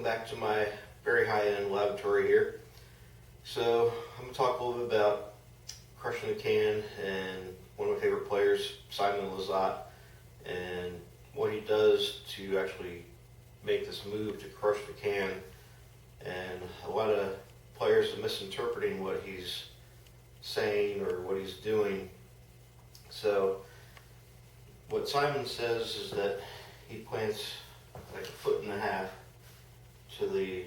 back to my very high-end laboratory here. So I'm going to talk a little bit about crushing the can and one of my favorite players, Simon Lizotte, and what he does to actually make this move to crush the can. And a lot of players are misinterpreting what he's saying or what he's doing. So what Simon says is that he plants like 1.5 feet to the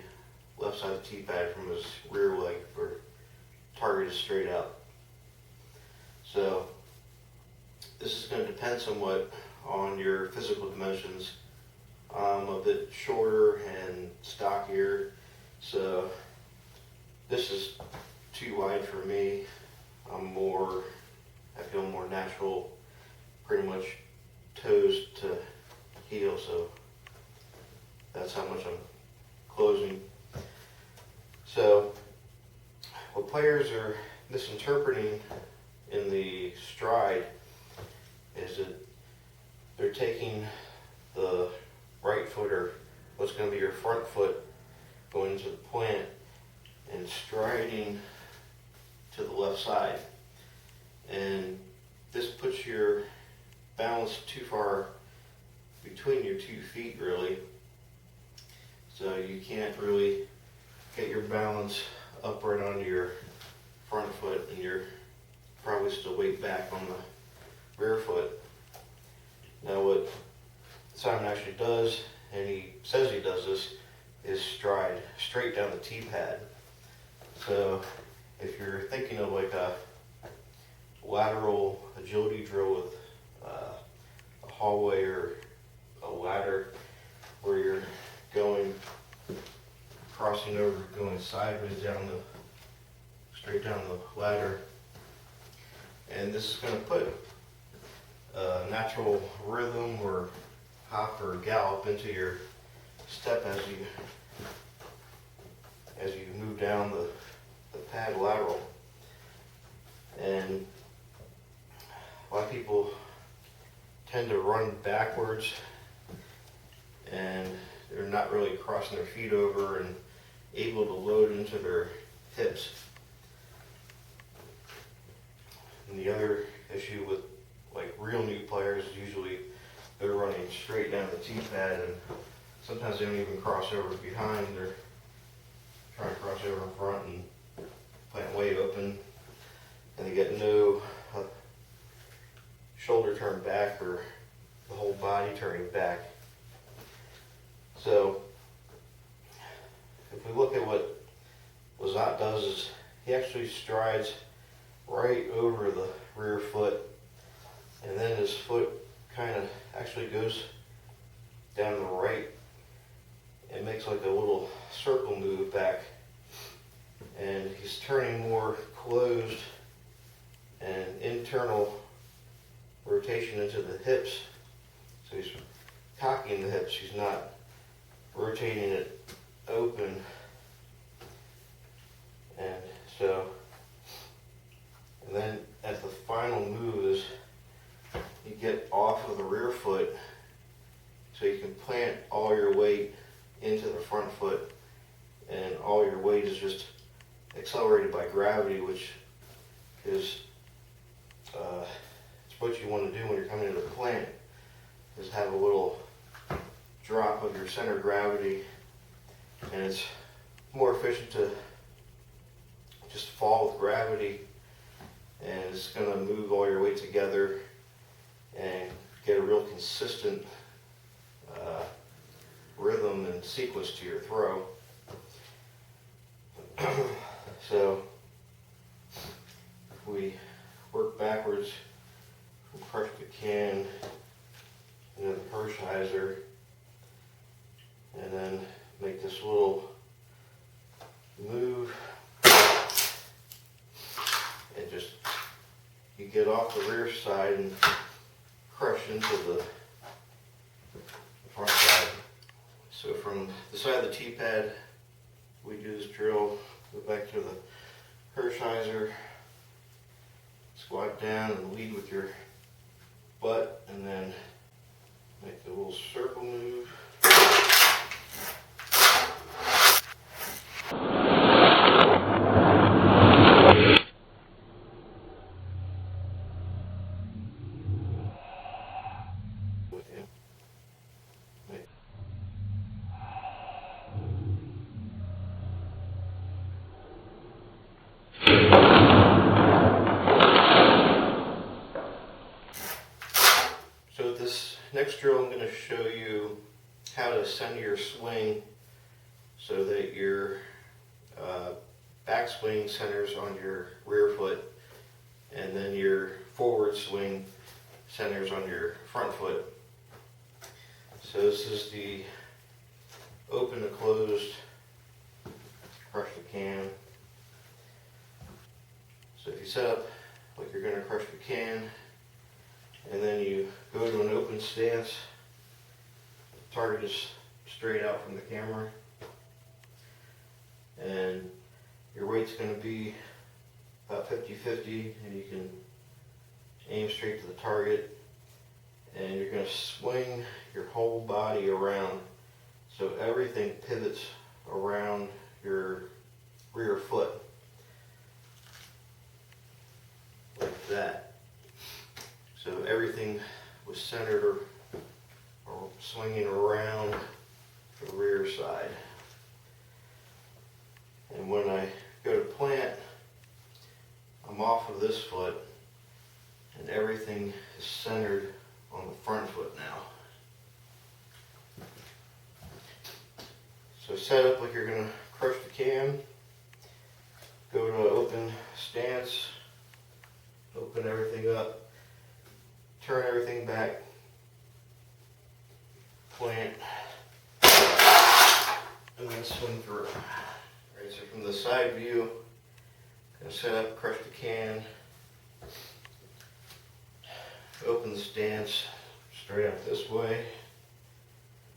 left side of the tee pad from his rear leg for target is straight out. So this is going to depend somewhat on your physical dimensions. I'm a bit shorter and stockier, so this is too wide for me. I feel more natural, pretty much toes to heel, so that's how much I'm closing. So what players are misinterpreting in the stride is that they're taking the right foot, or what's going to be your front foot, going into the plant and striding to the left side. And this puts your balance too far between your 2 feet, really. So you can't really get your balance upright on your front foot, and you're probably still weight back on the rear foot. Now what Simon actually does, and he says he does this, is stride straight down the tee pad. So if you're thinking of like a lateral agility drill with a hallway or a ladder where you're crossing over, going sideways straight down the ladder, and this is going to put a natural rhythm or hop or gallop into your step as you move down the pad lateral. And a lot of people tend to run backwards, and they're not really crossing their feet over and able to load into their hips. And the other issue with like real new players is usually they're running straight down the tee pad, and sometimes they don't even cross over behind. They're trying to cross over in front and plant way open, and they get no shoulder turn back or the whole body turning back. So if we look at what Lizotte does, is he actually strides right over the rear foot, and then his foot kind of actually goes down the right and makes like a little circle move back, and he's turning more closed and internal rotation into the hips. So he's cocking the hips, he's not rotating it open. And then at the final move is you get off of the rear foot, so you can plant all your weight into the front foot, and all your weight is just accelerated by gravity, which is it's what you want to do when you're coming into the plant, is have a little drop of your center of gravity, and it's more efficient to just fall with gravity, and it's going to move all your weight together and get a real consistent rhythm and sequence to your throw. So if we work backwards from crush the can into the Hershiser, and then make this little move, and just you get off the rear side and crush into the front side. So from the side of the tee pad, we do this drill, go back to the Hershiser, squat down and lead with your butt, and then make a little circle move. to center your swing so that your backswing centers on your rear foot, and then your forward swing centers on your front foot. So this is the open to closed crush the can. So if you set up like you're going to crush the can, and then you go to an open stance, the target is straight out from the camera, and your weight's going to be about 50-50, and you can aim straight to the target, and you're going to swing your whole body around so everything pivots around your rear foot like that. So everything was centered or swinging around the rear side. And when I go to plant, I'm off of this foot, and everything is centered on the front foot now. So set up like you're going to crush the can, go to an open stance, open everything up, turn everything back, plant, and then swing through. Alright, so from the side view, I'm going to set up, crush the can, open the stance straight out this way,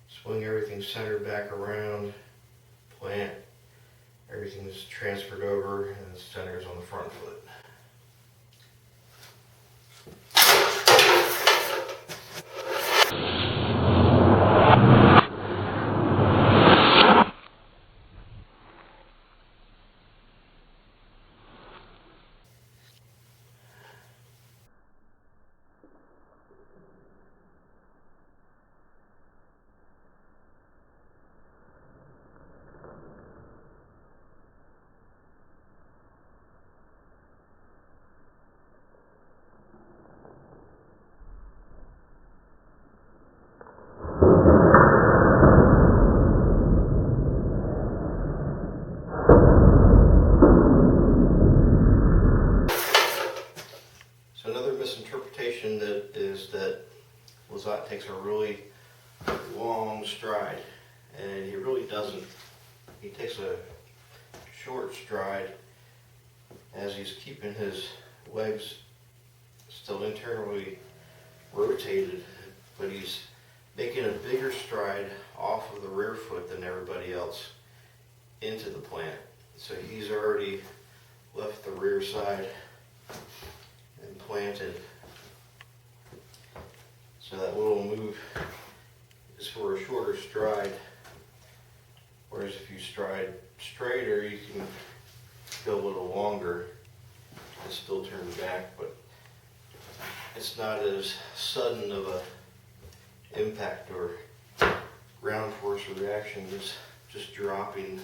swing everything centered back around, plant, everything is transferred over and the centers on the front foot. So another misinterpretation that Lizotte takes a really long stride, and he really doesn't. He takes a short stride as he's keeping his legs still internally rotated, but he's making a bigger stride off of the rear foot than everybody else into the plant. So he's already left the rear side and planted. So that little move is for a shorter stride, whereas if you stride straighter, you can go a little longer and still turn back, but it's not as sudden of a impact or ground force reaction as just dropping